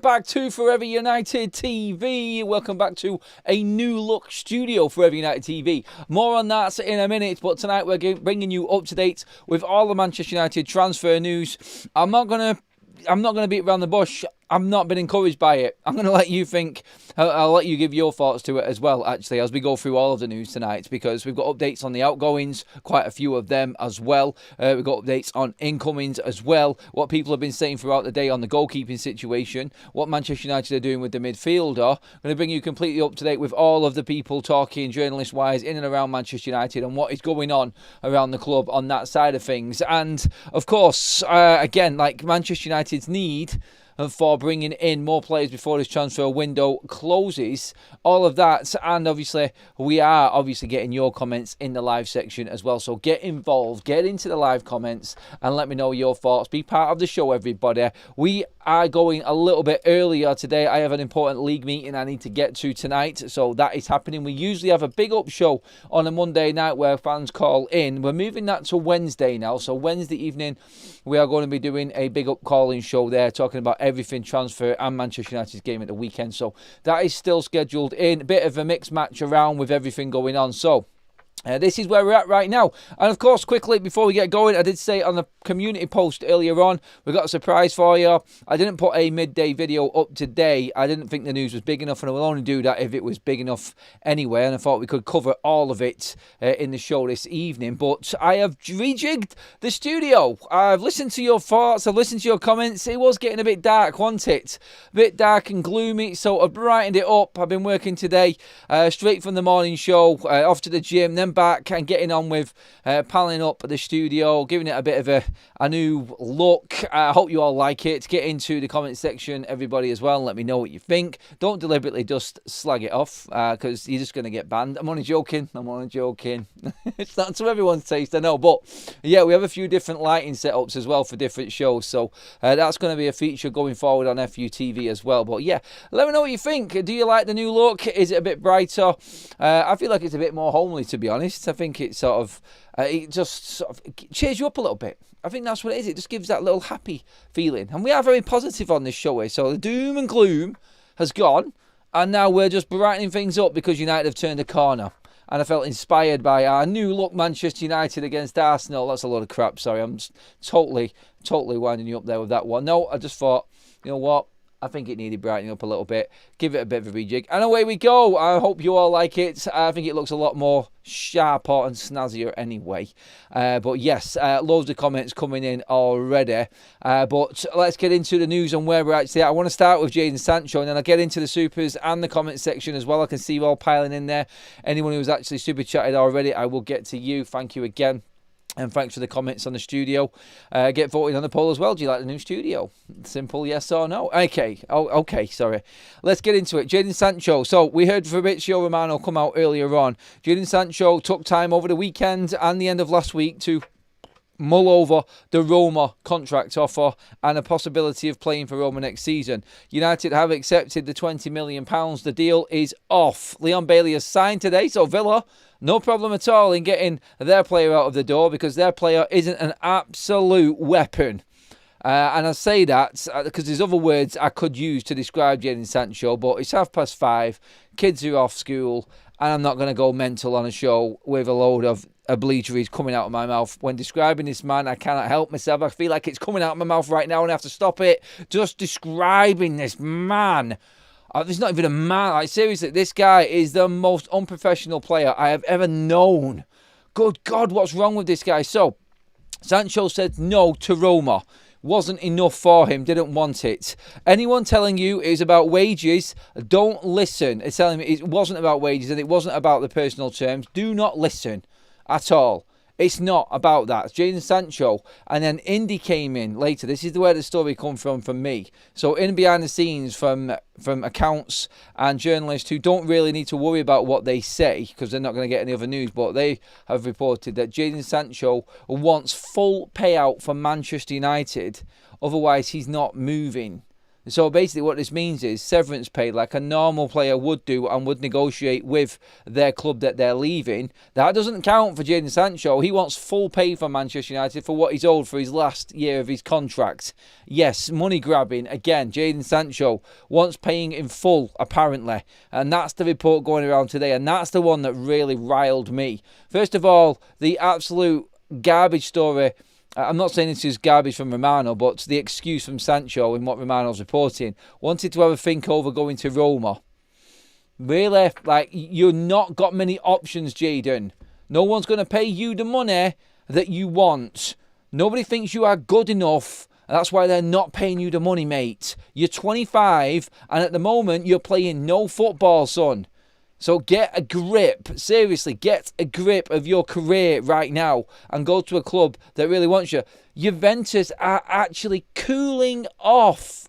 back to Forever United TV. Welcome back to a new look studio Forever United TV. More on that in a minute, but tonight we're bringing you up to date with all the Manchester United transfer news. I'm not gonna beat around the bush. I've not been encouraged by it. I'm going to let you think. I'll let you give your thoughts to it as well, actually, as we go through all of the news tonight, because we've got updates on the outgoings, quite a few of them as well. We've got updates on incomings as well, what people have been saying throughout the day on the goalkeeping situation, what Manchester United are doing with the midfielder. I'm going to bring you completely up to date with all of the people talking journalist-wise in and around Manchester United and what is going on around the club on that side of things. And, of course, again, like Manchester United's need for bringing in more players before this transfer window closes, all of that, and obviously we are getting your comments in the live section as well, so get involved, get into the live comments and let me know your thoughts. Be part of the show, everybody. We are going a little bit earlier today. I have an important league meeting I need to get to tonight, so that is happening. We usually have a big up show on a Monday night where fans call in. We're moving that to Wednesday now, so Wednesday evening we are going to be doing a big up calling show there, talking about everything transfer and Manchester United's game at the weekend. So that is still scheduled in. A bit of a mixed match around with everything going on. So this is where we're at right now. And of course, quickly, before we get going, I did say on the community post earlier on, we got a surprise for you. I didn't put a midday video up today. I didn't think the news was big enough, and I will only do that if it was big enough anyway. And I thought we could cover all of it in the show this evening. But I have rejigged the studio. I've listened to your thoughts. I've listened to your comments. It was getting a bit dark, wasn't it? A bit dark and gloomy. So I've brightened it up. I've been working today straight from the morning show, off to the gym, then back and getting on with palling up the studio, giving it a bit of a new look. I hope you all like it. Get into the comment section, everybody, as well, and let me know what you think. Don't deliberately just slag it off, because you're just going to get banned. I'm only joking. It's not to everyone's taste, I know, but yeah, we have a few different lighting setups as well for different shows, so that's going to be a feature going forward on FUTV as well. But yeah, let me know what you think. Do you like the new look? Is it a bit brighter? I feel like it's a bit more homely, to be honest. I think it it just sort of cheers you up a little bit. I think that's what it is. It just gives that little happy feeling. And we are very positive on this show here. So the doom and gloom has gone. And now we're just brightening things up because United have turned a corner. And I felt inspired by our new look Manchester United against Arsenal. That's a load of crap. Sorry, I'm just totally winding you up there with that one. No, I just thought, you know what? I think it needed brightening up a little bit. Give it a bit of a rejig. And away we go. I hope you all like it. I think it looks a lot more sharper and snazzier anyway. But yes, loads of comments coming in already. But let's get into the news and where we're actually at. I want to start with Jadon Sancho, and then I'll get into the supers and the comment section as well. I can see you all piling in there. Anyone who's actually super chatted already, I will get to you. Thank you again. And thanks for the comments on the studio. Get voting on the poll as well. Do you like the new studio? Simple yes or no. Okay, sorry. Let's get into it. Jadon Sancho. So we heard Fabrizio Romano come out earlier on. Jadon Sancho took time over the weekend and the end of last week to mull over the Roma contract offer and a possibility of playing for Roma next season. United have accepted the £20 million. The deal is off. Leon Bailey has signed today, so Villa, no problem at all in getting their player out of the door because their player isn't an absolute weapon. And I say that because there's other words I could use to describe Jadon Sancho, but it's 5:30, kids are off school, and I'm not going to go mental on a show with a load of obligatories coming out of my mouth. When describing this man, I cannot help myself. I feel like it's coming out of my mouth right now and I have to stop it. Just describing this man. There's not even a man. Like, seriously, this guy is the most unprofessional player I have ever known. Good God, what's wrong with this guy? So, Sancho said no to Roma. Wasn't enough for him, didn't want it. Anyone telling you it was about wages, don't listen. It's telling me it wasn't about wages and it wasn't about the personal terms. Do not listen at all. It's not about that. It's Jadon Sancho. And then Indy came in later. This is where the story come from me. So in behind the scenes from accounts and journalists who don't really need to worry about what they say because they're not going to get any other news, but they have reported that Jadon Sancho wants full payout from Manchester United. Otherwise, he's not moving So basically what this means is severance pay, like a normal player would do and would negotiate with their club that they're leaving. That doesn't count for Jadon Sancho. He wants full pay from Manchester United for what he's owed for his last year of his contract. Yes, money grabbing. Again, Jadon Sancho wants paying in full, apparently. And that's the report going around today. And that's the one that really riled me. First of all, the absolute garbage story. I'm not saying this is garbage from Romano, but the excuse from Sancho in what Romano's reporting. Wanted to have a think over going to Roma. Really? Like, you've not got many options, Jadon. No one's going to pay you the money that you want. Nobody thinks you are good enough. That's why they're not paying you the money, mate. You're 25, and at the moment, you're playing no football, son. So get a grip, seriously, get a grip of your career right now and go to a club that really wants you. Juventus are actually cooling off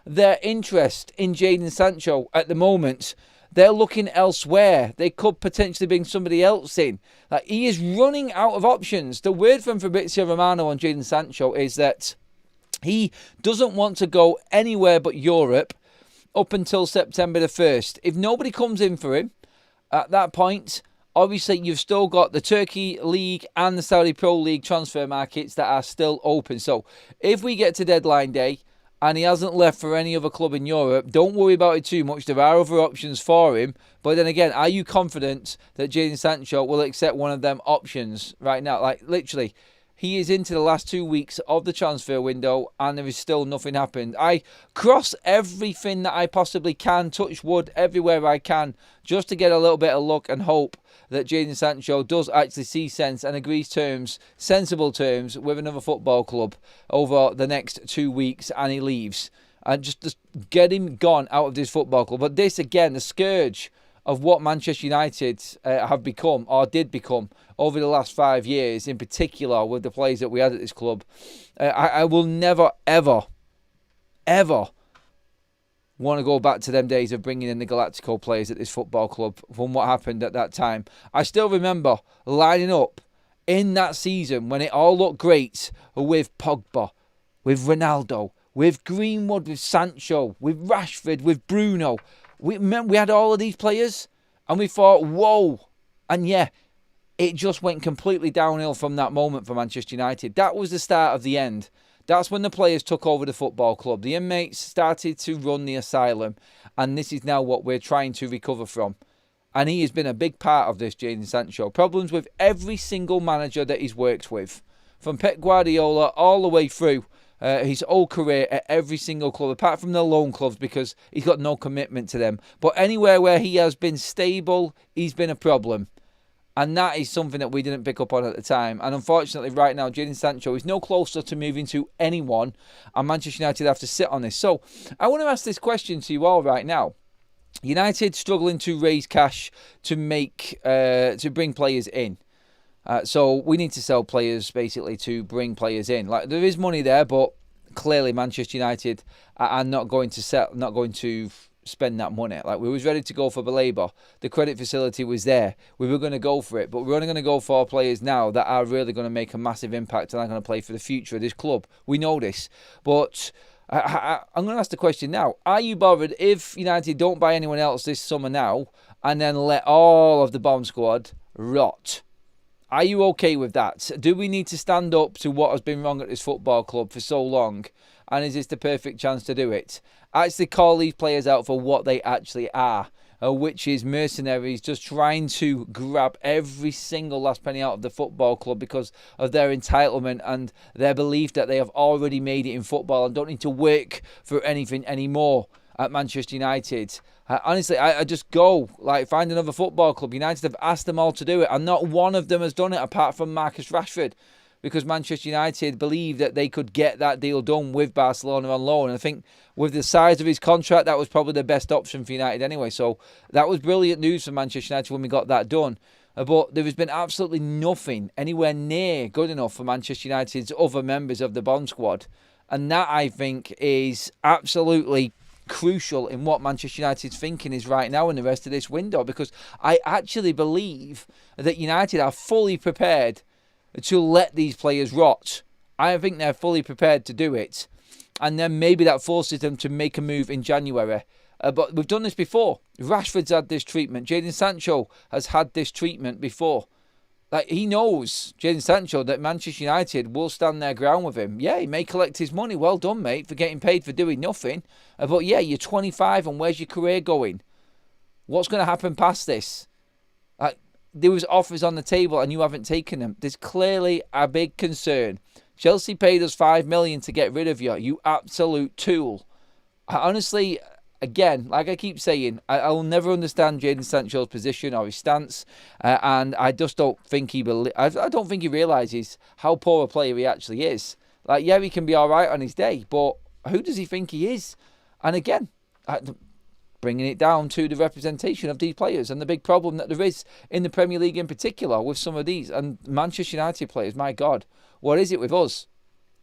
their interest in Jadon Sancho at the moment. They're looking elsewhere. They could potentially bring somebody else in. Like, he is running out of options. The word from Fabrizio Romano on Jadon Sancho is that he doesn't want to go anywhere but Europe up until September the 1st. If nobody comes in for him at that point, obviously you've still got the Turkey League and the Saudi Pro League transfer markets that are still open. So if we get to deadline day and he hasn't left for any other club in Europe, don't worry about it too much. There are other options for him. But then again, are you confident that Jadon Sancho will accept one of them options right now? Like, literally, he is into the last 2 weeks of the transfer window and there is still nothing happened. I cross everything that I possibly can, touch wood everywhere I can, just to get a little bit of luck and hope that Jadon Sancho does actually see sense and agrees terms, sensible terms, with another football club over the next 2 weeks and he leaves. And just get him gone out of this football club. But this, again, the scourge of what Manchester United have become, or did become, over the last 5 years, in particular with the players that we had at this club. I will never, ever, ever want to go back to them days of bringing in the Galactico players at this football club from what happened at that time. I still remember lining up in that season when it all looked great with Pogba, with Ronaldo, with Greenwood, with Sancho, with Rashford, with Bruno. We had all of these players and we thought, whoa. And yeah, it just went completely downhill from that moment for Manchester United. That was the start of the end. That's when the players took over the football club. The inmates started to run the asylum. And this is now what we're trying to recover from. And he has been a big part of this, Jadon Sancho. Problems with every single manager that he's worked with. From Pep Guardiola all the way through his whole career at every single club, apart from the loan clubs because he's got no commitment to them. But anywhere where he has been stable, he's been a problem. And that is something that we didn't pick up on at the time. And unfortunately, right now, Jadon Sancho is no closer to moving to anyone. And Manchester United have to sit on this. So, I want to ask this question to you all right now. United struggling to raise cash to bring players in. So, we need to sell players, basically, to bring players in. Like, there is money there, but clearly Manchester United are not going to spend that money. Like, we was ready to go for Baleba. The credit facility was there. We were going to go for it, but we're only going to go for players now that are really going to make a massive impact and are going to play for the future of this club. We know this, but I'm going to ask the question now. Are you bothered if United don't buy anyone else this summer now and then let all of the bomb squad rot? Are you okay with that? Do we need to stand up to what has been wrong at this football club for so long? And is this the perfect chance to do it? Actually call these players out for what they actually are, which is mercenaries just trying to grab every single last penny out of the football club because of their entitlement and their belief that they have already made it in football and don't need to work for anything anymore at Manchester United. Honestly, I just go, find another football club. United have asked them all to do it and not one of them has done it apart from Marcus Rashford. Because Manchester United believed that they could get that deal done with Barcelona on loan. And I think with the size of his contract, that was probably the best option for United anyway. So that was brilliant news for Manchester United when we got that done. But there has been absolutely nothing anywhere near good enough for Manchester United's other members of the bomb squad. And that, I think, is absolutely crucial in what Manchester United's thinking is right now in the rest of this window. Because I actually believe that United are fully prepared to let these players rot. I think they're fully prepared to do it. and then maybe that forces them to make a move in January. But we've done this before. Rashford's had this treatment. Jadon Sancho has had this treatment before. Like, he knows, Jadon Sancho, that Manchester United will stand their ground with him. Yeah, he may collect his money. Well done, mate, for getting paid for doing nothing. But yeah, you're 25, and where's your career going? What's going to happen past this? There was offers on the table, and you haven't taken them. There's clearly a big concern. Chelsea paid us $5 million to get rid of you, you absolute tool. Honestly, again, like I keep saying, I'll never understand Jadon Sancho's position or his stance, and I just don't think I don't think he realises how poor a player he actually is. Like, yeah, he can be all right on his day, but who does he think he is? And again, bringing it down to the representation of these players and the big problem that there is in the Premier League in particular with some of these. And Manchester United players, my God, what is it with us?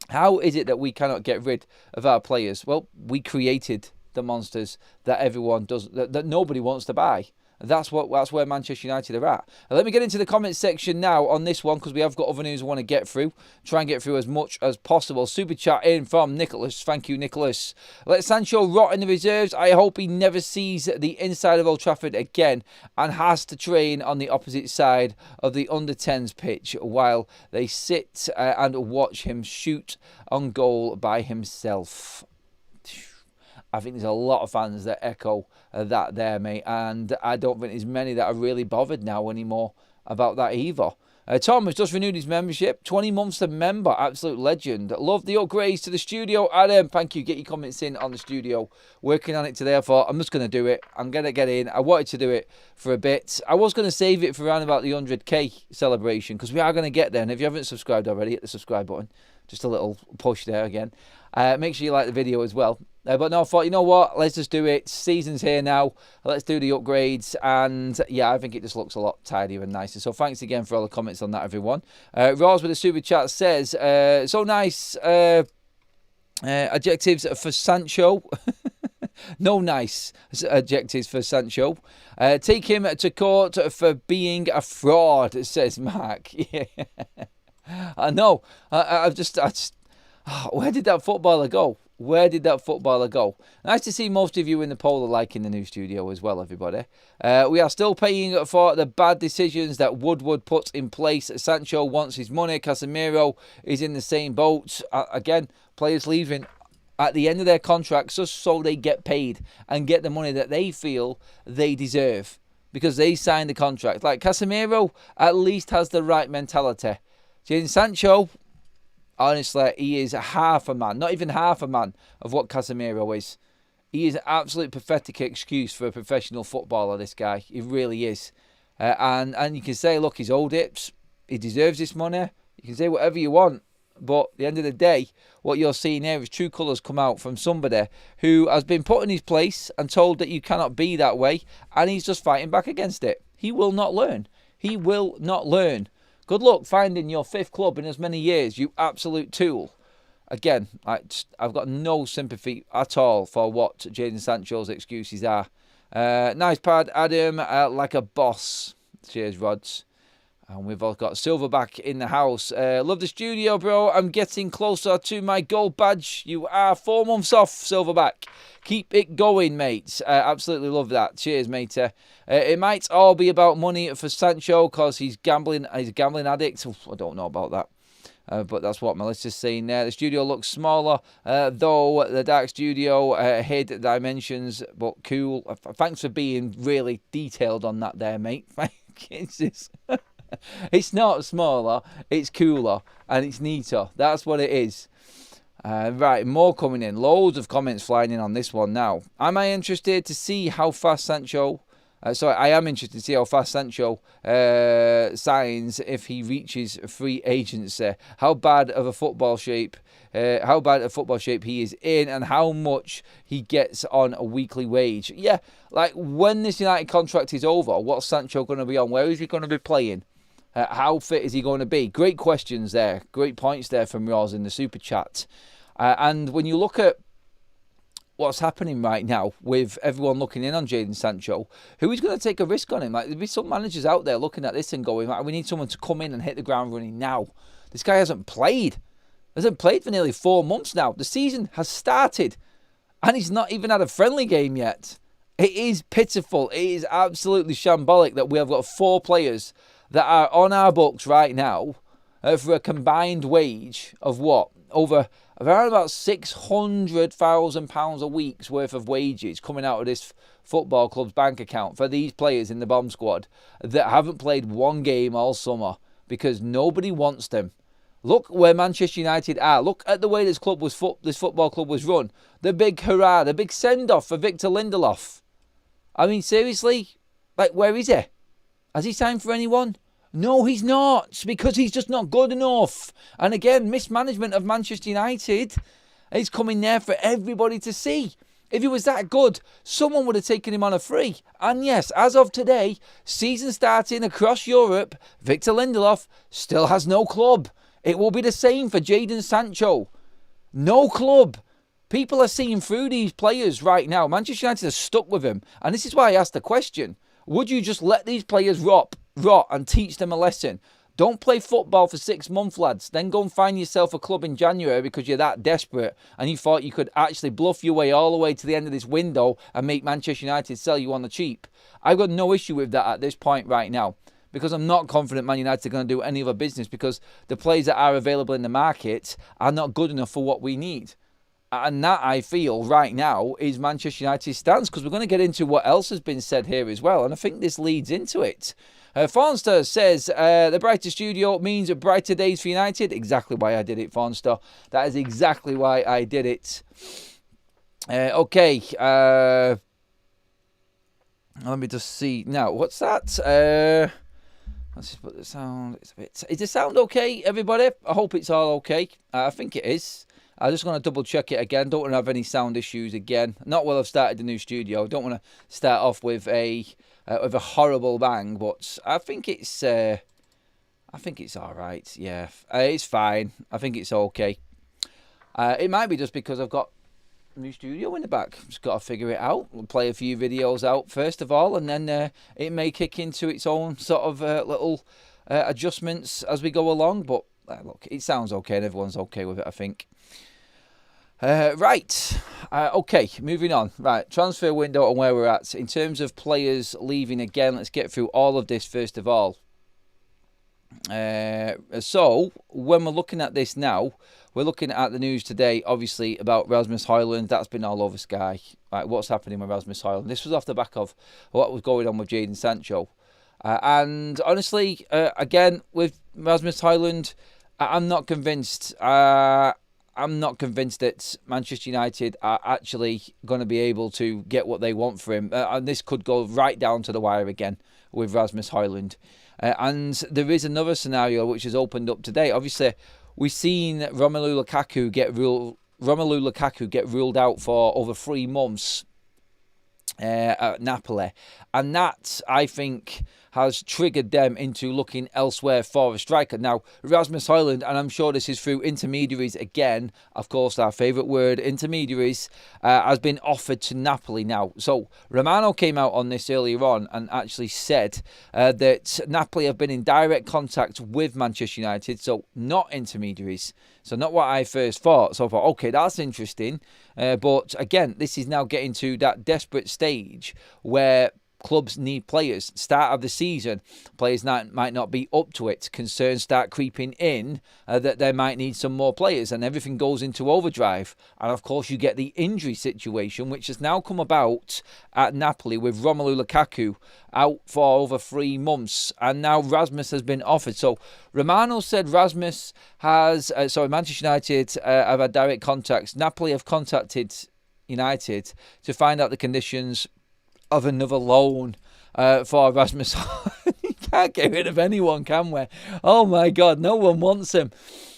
How is it that we cannot get rid of our players? Well, we created the monsters that everyone does, that nobody wants to buy. That's where Manchester United are at. Now, let me get into the comments section now on this one, because we have got other news I want to get through. Try and get through as much as possible. Super chat in from Nicholas. Thank you, Nicholas. Let Sancho rot in the reserves. I hope he never sees the inside of Old Trafford again and has to train on the opposite side of the under-10s pitch while they sit and watch him shoot on goal by himself. I think there's a lot of fans that echo that there, mate. And I don't think there's many that are really bothered now anymore about that either. Tom has just renewed his membership. 20 months a member. Absolute legend. Love the upgrades to the studio. Adam, thank you. Get your comments in on the studio. Working on it today. I thought, I'm just going to do it. I'm going to get in. I wanted to do it for a bit. I was going to save it for around about the 100k celebration, because we are going to get there. And if you haven't subscribed already, hit the subscribe button. Just a little push there again. Make sure you like the video as well. But no, I thought, you know what? Let's just do it. Season's here now. Let's do the upgrades. And yeah, I think it just looks a lot tidier and nicer. So thanks again for all the comments on that, everyone. Roz with a super chat says, so nice adjectives for Sancho. No nice adjectives for Sancho. Take him to court for being a fraud, says Mark. Yeah. I know. I just where did that footballer go? Where did that footballer go? Nice to see most of you in the poll liking the new studio as well, everybody. We are still paying for the bad decisions that Woodward puts in place. Sancho wants his money. Casemiro is in the same boat. Again, players leaving at the end of their contracts just so they get paid and get the money that they feel they deserve, because they signed the contract. Like, Casemiro at least has the right mentality. Jadon Sancho, honestly, he is half a man, not even half a man of what Casemiro is. He is an absolute pathetic excuse for a professional footballer, this guy. He really is. And you can say, look, he's owed it. He deserves this money. You can say whatever you want. But at the end of the day, what you're seeing here is true colours come out from somebody who has been put in his place and told that you cannot be that way. And he's just fighting back against it. He will not learn. He will not learn. Good luck finding your fifth club in as many years, you absolute tool. Again, I've got no sympathy at all for what Jadon Sancho's excuses are. Nice pad, Adam, like a boss. Cheers, Rods. And we've all got Silverback in the house. Love the studio, bro. I'm getting closer to my gold badge. You are 4 months off, Silverback. Keep it going, mates. Absolutely love that. Cheers, mate. It might all be about money for Sancho because he's gambling. He's a gambling addict. Oof, I don't know about that. But that's what Melissa's saying there. The studio looks smaller, though the dark studio hid dimensions, but cool. Thanks for being really detailed on that there, mate. It's just... It's not smaller, it's cooler, and it's neater. That's what it is. Right, more coming in. Loads of comments flying in on this one now. Am I interested to see how fast Sancho... I am interested to see how fast Sancho signs if he reaches free agency. How bad of a football shape he is in, and how much he gets on a weekly wage. Yeah, like when this United contract is over, what's Sancho going to be on? Where is he going to be playing? How fit is he going to be? Great questions there. Great points there from Roz in the super chat. And when you look at what's happening right now with everyone looking in on Jadon Sancho, who is going to take a risk on him? Like, there'll be some managers out there looking at this and going, we need someone to come in and hit the ground running now. This guy hasn't played. Hasn't played for nearly 4 months now. The season has started and he's not even had a friendly game yet. It is pitiful. It is absolutely shambolic that we have got 4 players that are on our books right now for a combined wage of what? Over around about £600,000 a week's worth of wages coming out of this football club's bank account for these players in the bomb squad that haven't played one game all summer because nobody wants them. Look where Manchester United are. Look at the way this football club was run. The big hurrah, the big send-off for Victor Lindelof. I mean, seriously, like, where is he? Has he signed for anyone? No, he's not, because he's just not good enough. And again, mismanagement of Manchester United is coming there for everybody to see. If he was that good, someone would have taken him on a free. And yes, as of today, season starting across Europe, Victor Lindelof still has no club. It will be the same for Jadon Sancho. No club. People are seeing through these players right now. Manchester United are stuck with him. And this is why I asked the question. Would you just let these players rot and teach them a lesson? Don't play football for 6 months, lads. Then go and find yourself a club in January because you're that desperate and you thought you could actually bluff your way all the way to the end of this window and make Manchester United sell you on the cheap. I've got no issue with that at this point right now, because I'm not confident Man United are going to do any other business because the players that are available in the market are not good enough for what we need. And that, I feel, right now is Manchester United's stance, because we're going to get into what else has been said here as well, and I think this leads into it. Fawnster says, the brighter studio means brighter days for United. Exactly why I did it, Fawnster. That is exactly why I did it. Okay. Let me just see. Now, what's that? Let's just put the sound. Is the sound okay, everybody? I hope it's all okay. I think it is. I'm just going to double check it again. Don't want to have any sound issues again. Not while I've started the new studio. Don't want to start off with a horrible bang, but I think it's all right. Yeah, it's fine. I think it's okay. It might be just because I've got a new studio in the back. Just got to figure it out. We'll play a few videos out first of all, and then it may kick into its own sort of little adjustments as we go along. But look, it sounds okay, and everyone's okay with it, I think. Right. Okay, moving on. Right, transfer window and where we're at. In terms of players leaving again, let's get through all of this first of all. So, when we're looking at this now, we're looking at the news today, obviously, about Rasmus Hojlund. That's been all over Sky. Right, what's happening with Rasmus Hojlund? This was off the back of what was going on with Jadon Sancho. And honestly, again, with Rasmus Hojlund, I'm not convinced. I'm not convinced that Manchester United are actually going to be able to get what they want for him. And this could go right down to the wire again with Rasmus Hojlund. And there is another scenario which has opened up today. Obviously, we've seen Romelu Lukaku get ruled out for over 3 months at Napoli. And that, I think, has triggered them into looking elsewhere for a striker. Now, Rasmus Hojlund, and I'm sure this is through intermediaries again, of course, our favourite word, intermediaries, has been offered to Napoli now. So, Romano came out on this earlier on and actually said that Napoli have been in direct contact with Manchester United, so not intermediaries. So not what I first thought. So I thought, okay, that's interesting. But again, this is now getting to that desperate stage where clubs need players. Start of the season, players might not be up to it. Concerns start creeping in that they might need some more players, and everything goes into overdrive. And of course, you get the injury situation, which has now come about at Napoli with Romelu Lukaku out for over 3 months, and now Rasmus has been offered. So Romano said Manchester United have had direct contacts. Napoli have contacted United to find out the conditions of another loan for Rasmus. You can't get rid of anyone, can we? Oh my God, no one wants him.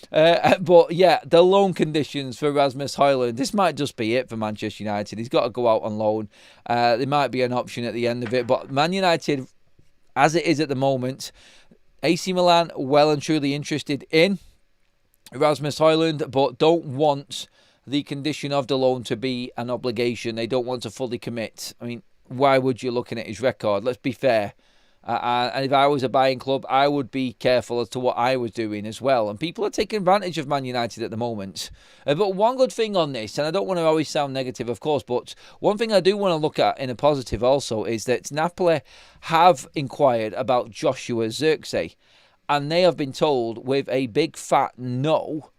But yeah, the loan conditions for Rasmus Hojlund, this might just be it for Manchester United. He's got to go out on loan. There might be an option at the end of it, but Man United, as it is at the moment, AC Milan well and truly interested in Rasmus Hojlund, but don't want the condition of the loan to be an obligation. They don't want to fully commit. I mean, why would you, looking at his record? Let's be fair. And if I was a buying club, I would be careful as to what I was doing as well. And people are taking advantage of Man United at the moment. But one good thing on this, and I don't want to always sound negative, of course, but one thing I do want to look at in a positive also is that Napoli have inquired about Joshua Zirkzee. And they have been told with a big fat no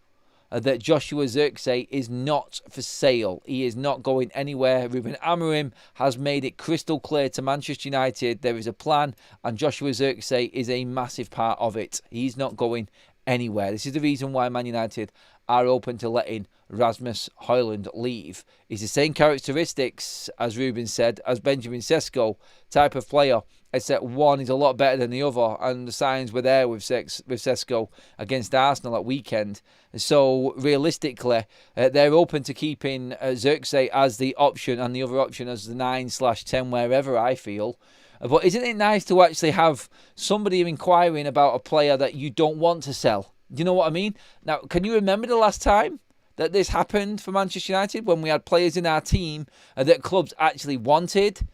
that Joshua Zirkzee is not for sale. He is not going anywhere. Ruben Amorim has made it crystal clear to Manchester United there is a plan, and Joshua Zirkzee is a massive part of it. He's not going anywhere. This is the reason why Man United are open to letting Rasmus Hojlund leave. He's the same characteristics, as Ruben said, as Benjamin Sesko type of player, except one is a lot better than the other, and the signs were there with Sesko against Arsenal at weekend. So realistically, they're open to keeping Zirkzee as the option and the other option as the 9/10 wherever, I feel. But isn't it nice to actually have somebody inquiring about a player that you don't want to sell? Do you know what I mean? Now, can you remember the last time that this happened for Manchester United, when we had players in our team that clubs actually wanted?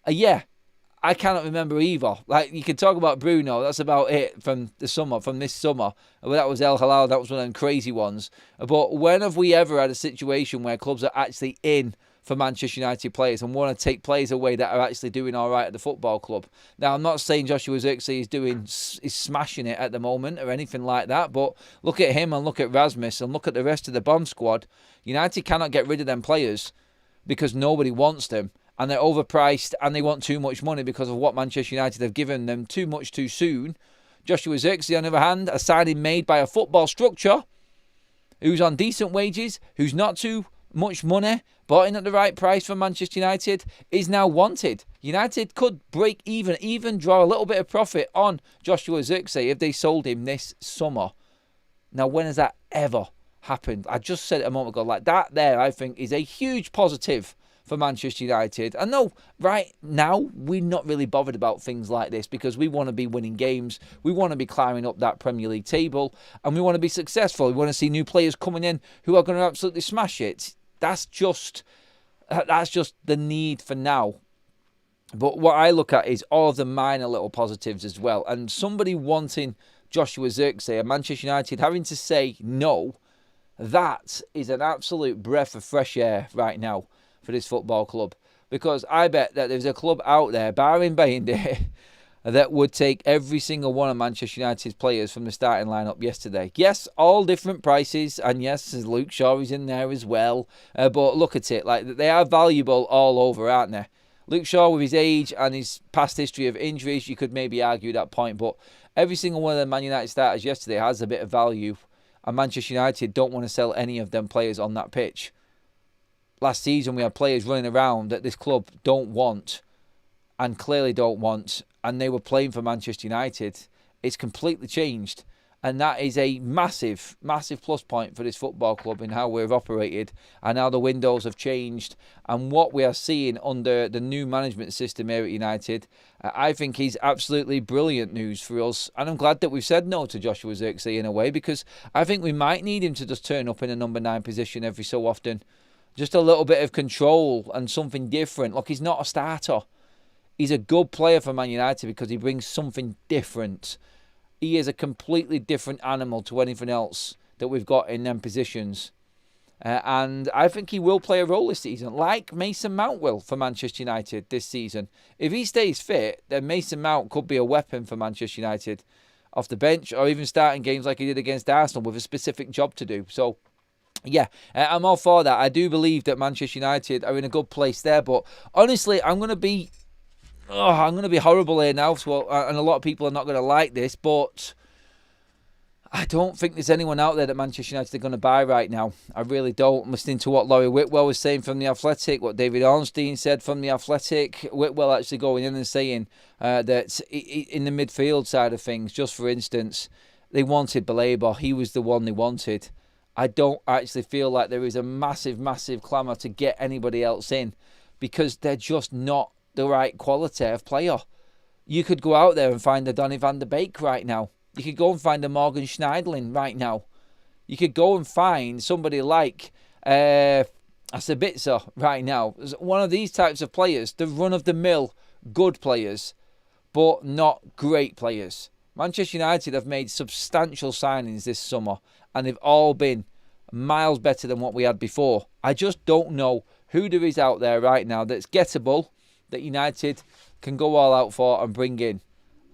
Yeah, I cannot remember either. Like, you can talk about Bruno, that's about it from this summer. Well, that was El Halal, that was one of them crazy ones. But when have we ever had a situation where clubs are actually in for Manchester United players and want to take players away that are actually doing all right at the football club? Now, I'm not saying Joshua Zirkzee is smashing it at the moment or anything like that, but look at him and look at Rasmus and look at the rest of the bomb squad. United cannot get rid of them players because nobody wants them, and they're overpriced and they want too much money because of what Manchester United have given them too much too soon. Joshua Zirkzee, on the other hand, a signing made by a football structure who's on decent wages, who's not too much money, bought in at the right price for Manchester United, is now wanted. United could break even draw a little bit of profit on Joshua Zirkzee if they sold him this summer. Now, when has that ever happened? I just said it a moment ago. Like, that there, I think, is a huge positive for Manchester United. I know right now we're not really bothered about things like this because we want to be winning games, we want to be climbing up that Premier League table, and we want to be successful. We want to see new players coming in who are going to absolutely smash it. That's just the need for now. But what I look at is all of the minor little positives as well. And somebody wanting Joshua Zirkzee and Manchester United having to say no, that is an absolute breath of fresh air right now for this football club. Because I bet that there's a club out there, barring Bayern, that would take every single one of Manchester United's players from the starting lineup yesterday. Yes, all different prices, and yes, Luke Shaw is in there as well. But look at it, like, they are valuable all over, aren't they? Luke Shaw, with his age and his past history of injuries, you could maybe argue that point. But every single one of the Man United starters yesterday has a bit of value, and Manchester United don't want to sell any of them players on that pitch. Last season, we had players running around that this club don't want, and clearly don't want, and they were playing for Manchester United. It's completely changed, and that is a massive, massive plus point for this football club in how we've operated and how the windows have changed, and what we are seeing under the new management system here at United. I think is absolutely brilliant news for us, and I'm glad that we've said no to Joshua Zirkzee in a way, because I think we might need him to just turn up in a number 9 position every so often. Just a little bit of control and something different. Look, he's not a starter. He's a good player for Man United because he brings something different. He is a completely different animal to anything else that we've got in them positions. And I think he will play a role this season, like Mason Mount will for Manchester United this season. If he stays fit, then Mason Mount could be a weapon for Manchester United off the bench, or even starting games like he did against Arsenal with a specific job to do. So, yeah, I'm all for that. I do believe that Manchester United are in a good place there. But honestly, I'm going to be horrible here now. So, and a lot of people are not going to like this, but I don't think there's anyone out there that Manchester United are going to buy right now. I really don't. I'm listening to what Laurie Whitwell was saying from The Athletic, what David Ornstein said from The Athletic. Whitwell actually going in and saying that in the midfield side of things, just for instance, they wanted Baleba. He was the one they wanted. I don't actually feel like there is a massive, massive clamour to get anybody else in because they're just not the right quality of player. You could go out there and find a Donny van der Beek right now. You could go and find a Morgan Schneiderlin right now. You could go and find somebody like Sabitzer right now. One of these types of players, the run-of-the-mill good players. but not great players. Manchester United have made substantial signings this summer, and they've all been miles better than what we had before. I just don't know who there is out there right now that's gettable, that United can go all out for and bring in.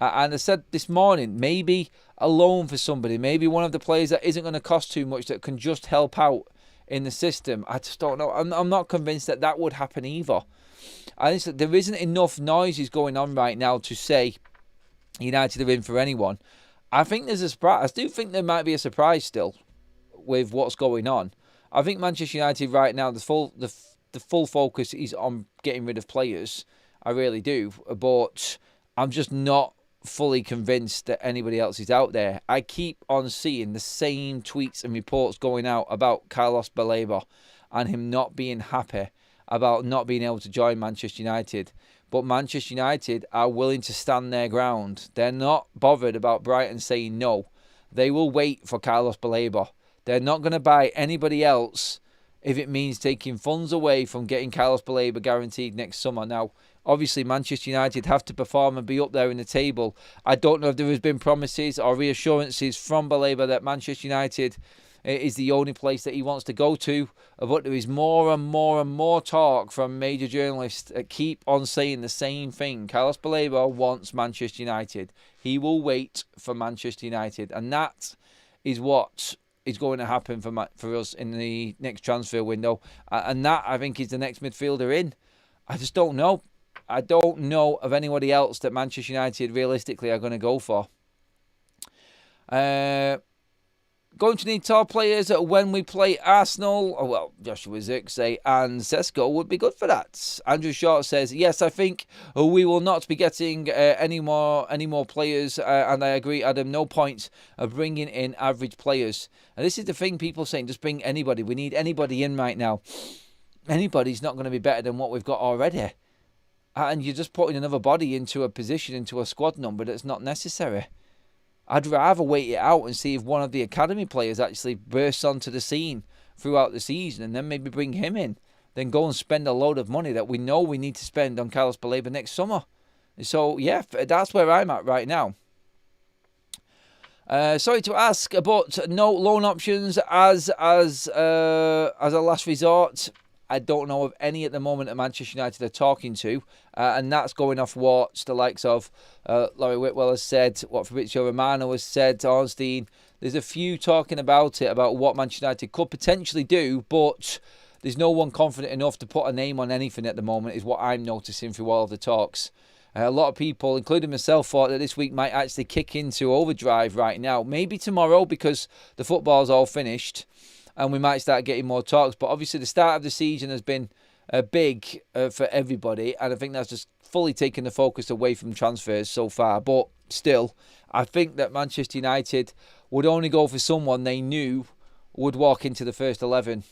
And I said this morning, maybe a loan for somebody, maybe one of the players that isn't going to cost too much, that can just help out in the system. I just don't know. I'm not convinced that that would happen either. I think there isn't enough noises going on right now to say United are in for anyone. I think there's a surprise. I do think there might be a surprise still with what's going on. I think Manchester United right now, the full focus is on getting rid of players. I really do. But I'm just not fully convinced that anybody else is out there. I keep on seeing the same tweets and reports going out about Carlos Baleba and him not being happy about not being able to join Manchester United. But Manchester United are willing to stand their ground. They're not bothered about Brighton saying no. They will wait for Carlos Baleba. They're not going to buy anybody else if it means taking funds away from getting Carlos Baleba guaranteed next summer. Now, obviously, Manchester United have to perform and be up there in the table. I don't know if there has been promises or reassurances from Baleba that Manchester United is the only place that he wants to go to. But there is more and more and more talk from major journalists that keep on saying the same thing. Carlos Baleba wants Manchester United. He will wait for Manchester United. And that is what is going to happen for us in the next transfer window. And that, I think, is the next midfielder in. I just don't know. I don't know of anybody else that Manchester United realistically are going to go for. Going to need tall players when we play Arsenal. Oh, well, Joshua Zirkzee and Sesko would be good for that. Andrew Short says, yes, I think we will not be getting any more players. And I agree, Adam, no point of bringing in average players. And this is the thing, people saying, just bring anybody. We need anybody in right now. Anybody's not going to be better than what we've got already. And you're just putting another body into a position, into a squad number that's not necessary. I'd rather wait it out and see if one of the academy players actually bursts onto the scene throughout the season and then maybe bring him in, than go and spend a load of money that we know we need to spend on Carlos Baleba next summer. So, yeah, that's where I'm at right now. Sorry to ask, but no loan options as a last resort. I don't know of any at the moment that Manchester United are talking to. And that's going off what the likes of Laurie Whitwell has said, what Fabrizio Romano has said, Ornstein. There's a few talking about it, about what Manchester United could potentially do, but there's no one confident enough to put a name on anything at the moment, is what I'm noticing through all of the talks. A lot of people, including myself, thought that this week might actually kick into overdrive right now. Maybe tomorrow, because the football's all finished and we might start getting more talks. But obviously the start of the season has been big for everybody, and I think that's just fully taken the focus away from transfers so far. But still, I think that Manchester United would only go for someone they knew would walk into the first 11.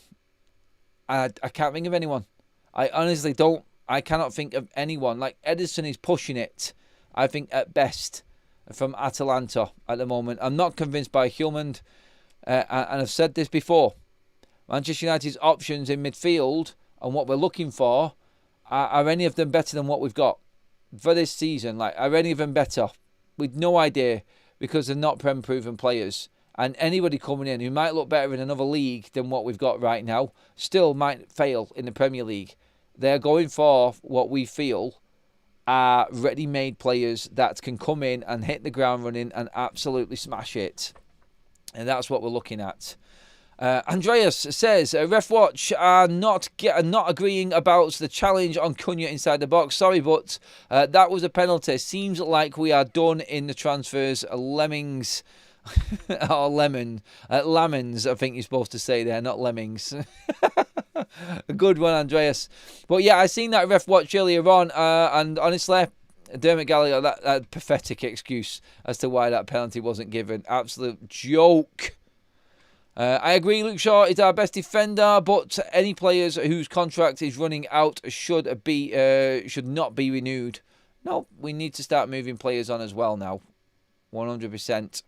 And I can't think of anyone. I honestly don't. I cannot think of anyone. Like, Ederson is pushing it, I think, at best, from Atalanta at the moment. I'm not convinced by Hojlund, and I've said this before. Manchester United's options in midfield and what we're looking for, are any of them better than what we've got for this season? Like, are any of them better? We've no idea, because they're not Prem-proven players. And anybody coming in who might look better in another league than what we've got right now still might fail in the Premier League. They're going for what we feel are ready-made players that can come in and hit the ground running and absolutely smash it. And that's what we're looking at. Andreas says, Ref Watch are not agreeing about the challenge on Cunha inside the box. Sorry, but that was a penalty. Seems like we are done in the transfers. Lemmings... or lemons, I think you're supposed to say there, not lemmings. A good one, Andreas. But yeah, I seen that Ref Watch earlier on, and honestly, Dermot Gallagher, that pathetic excuse as to why that penalty wasn't given. Absolute joke. I agree, Luke Shaw is our best defender, but any players whose contract is running out should not be renewed. No, we need to start moving players on as well now. 100%.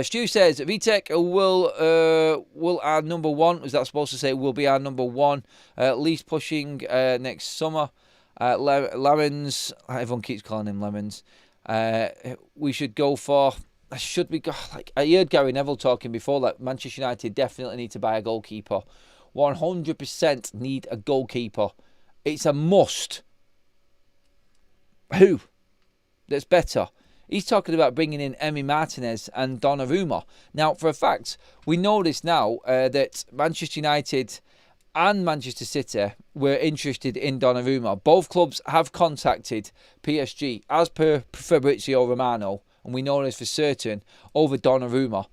Stu says, Vitek will our number one. Was that supposed to say will be our number one? At least pushing next summer. Lemons, everyone keeps calling him Lemons. We should go for... Should we go... Like, I heard Gary Neville talking before that Manchester United definitely need to buy a goalkeeper. 100% need a goalkeeper. It's a must. Who? That's better. He's talking about bringing in Emi Martinez and Donnarumma. Now, for a fact, we know this now, that Manchester United and Manchester City were interested in Donnarumma. Both clubs have contacted PSG, as per Fabrizio Romano, and we know this for certain, over Donnarumma.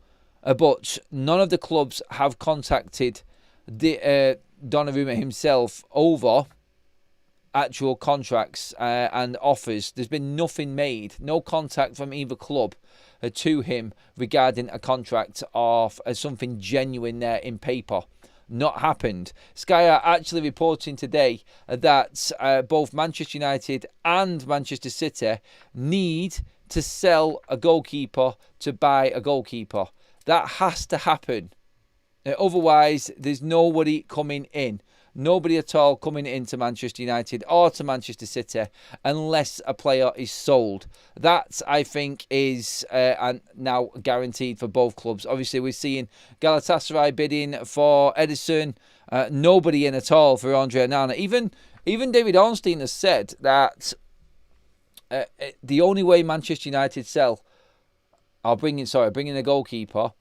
But none of the clubs have contacted Donnarumma himself over actual contracts and offers. There's been nothing made, no contact from either club to him regarding a contract of something genuine there in paper. Not happened. Sky are actually reporting today that both Manchester United and Manchester City need to sell a goalkeeper to buy a goalkeeper. That has to happen. Otherwise, there's nobody coming in. Nobody at all coming into Manchester United or to Manchester City unless a player is sold. That, I think, is now guaranteed for both clubs. Obviously, we're seeing Galatasaray bidding for Ederson. Nobody in at all for Andre Onana. Even David Ornstein has said that the only way Manchester United bring in a goalkeeper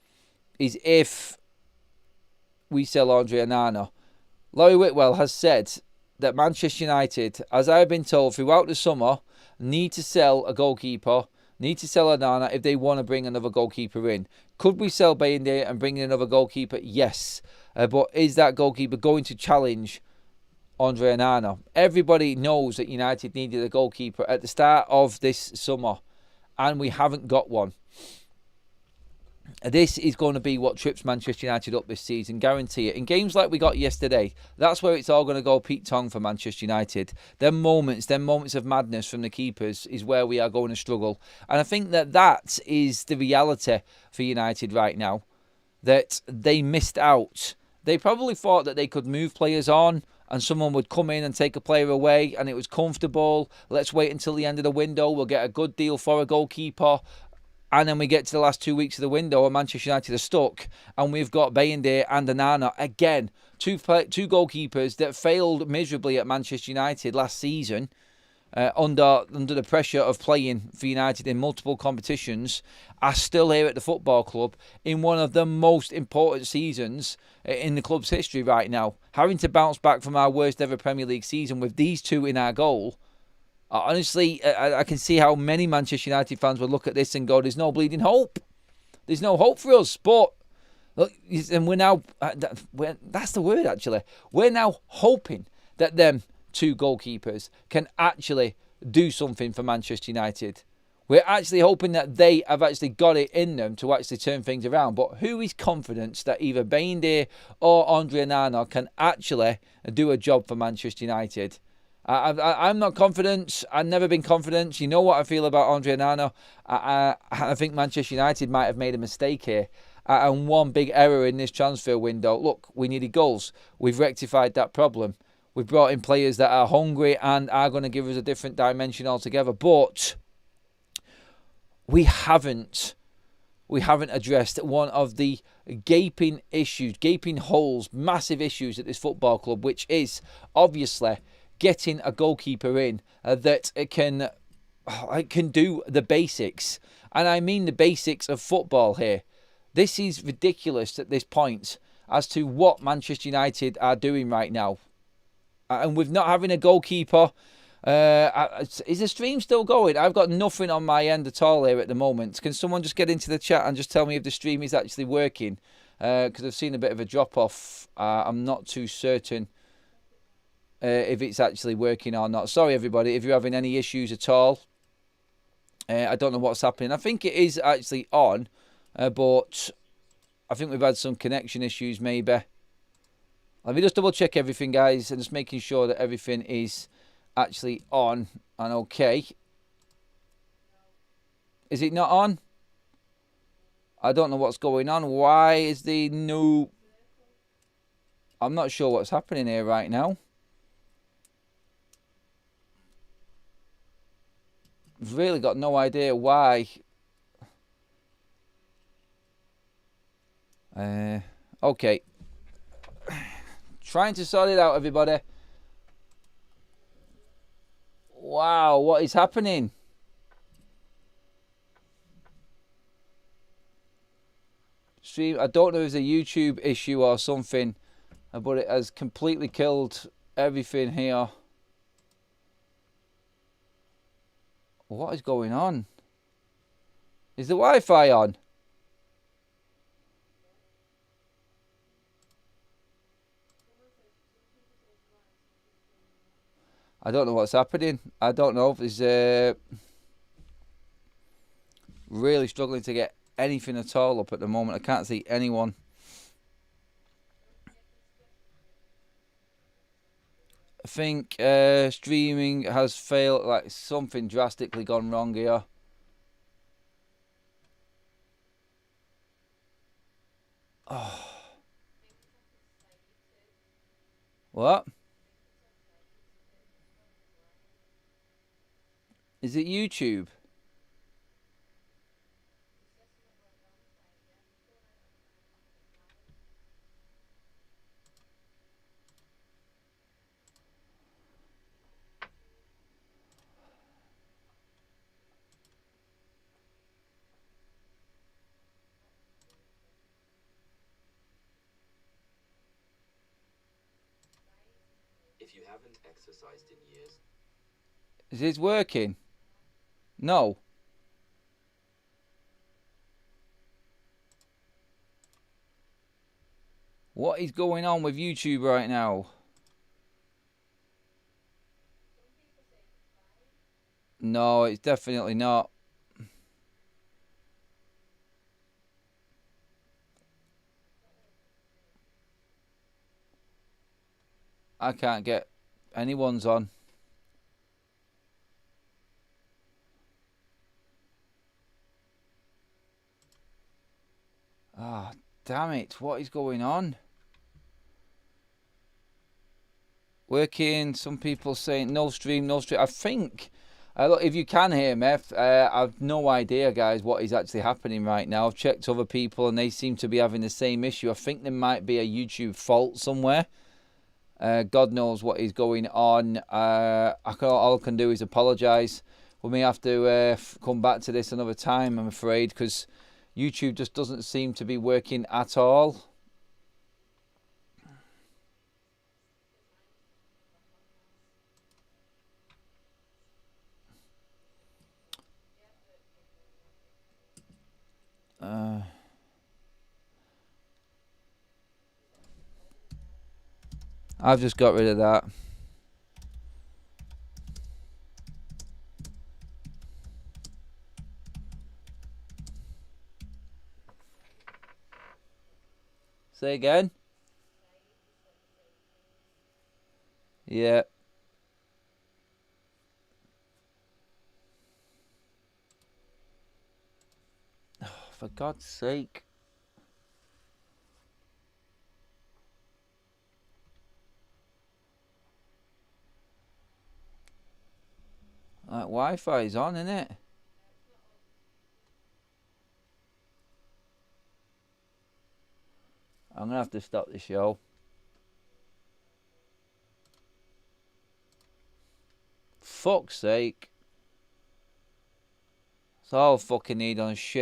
is if we sell Andre Onana. Laurie Whitwell has said that Manchester United, as I've been told throughout the summer, need to sell a goalkeeper, need to sell Onana if they want to bring another goalkeeper in. Could we sell Bayende and bring in another goalkeeper? Yes. But is that goalkeeper going to challenge Andre Onana? Everybody knows that United needed a goalkeeper at the start of this summer, and we haven't got one. This is going to be what trips Manchester United up this season, guarantee it. In games like we got yesterday, that's where it's all going to go Pete Tong for Manchester United. Them moments of madness from the keepers is where we are going to struggle. And I think that is the reality for United right now, that they missed out. They probably thought that they could move players on and someone would come in and take a player away and it was comfortable. Let's wait until the end of the window. We'll get a good deal for a goalkeeper. And then we get to the last 2 weeks of the window and Manchester United are stuck. And we've got Bayende and Onana again. Two goalkeepers that failed miserably at Manchester United last season. Under the pressure of playing for United in multiple competitions, are still here at the football club in one of the most important seasons in the club's history right now. Having to bounce back from our worst ever Premier League season with these two in our goal. Honestly, I can see how many Manchester United fans would look at this and go, there's no bleeding hope. There's no hope for us. But, look, and we're now, that's the word actually, we're now hoping that them two goalkeepers can actually do something for Manchester United. We're actually hoping that they have actually got it in them to actually turn things around. But who is confident that either Bayende or Andre Onana can actually do a job for Manchester United? I'm not confident. I've never been confident. You know what I feel about Andre Onana. I think Manchester United might have made a mistake here. And one big error in this transfer window. Look, we needed goals. We've rectified that problem. We've brought in players that are hungry and are going to give us a different dimension altogether. But we haven't addressed one of the gaping issues, gaping holes, massive issues at this football club, which is obviously getting a goalkeeper in that can do the basics. And I mean the basics of football here. This is ridiculous at this point as to what Manchester United are doing right now. And with not having a goalkeeper, is the stream still going? I've got nothing on my end at all here at the moment. Can someone just get into the chat and just tell me if the stream is actually working? Because I've seen a bit of a drop-off. I'm not too certain if it's actually working or not. Sorry, everybody, if you're having any issues at all. I don't know what's happening. I think it is actually on, but I think we've had some connection issues maybe. Let me just double check everything, guys, and just making sure that everything is actually on and okay. Is it not on? I don't know what's going on. Why is the new... I'm not sure what's happening here right now. really got no idea why. Okay. Trying to sort it out, everybody. Wow, what is happening? Stream, I don't know if it's a YouTube issue or something, but it has completely killed everything here. What is going on? Is the Wi-Fi on? I don't know what's happening. I don't know if there's really struggling to get anything at all up at the moment. I can't see anyone. I think streaming has failed, like something drastically gone wrong here. Oh. What? Is it YouTube? If you haven't exercised in years. Is this working? No. What is going on with YouTube right now? No, it's definitely not. I can't get anyone's on. Ah, oh, damn it. What is going on? Working. Some people saying no stream, no stream. I think, look, if you can hear me, I've no idea, guys, what is actually happening right now. I've checked other people and they seem to be having the same issue. I think there might be a YouTube fault somewhere. God knows what is going on. All I can do is apologise. We may have to come back to this another time, I'm afraid, because YouTube just doesn't seem to be working at all. I've just got rid of that. Say again? Yeah. Oh, for God's sake. Like, Wi-Fi is on, isn't it? I'm going to have to stop the show. Fuck's sake. That's all I fucking need on shit.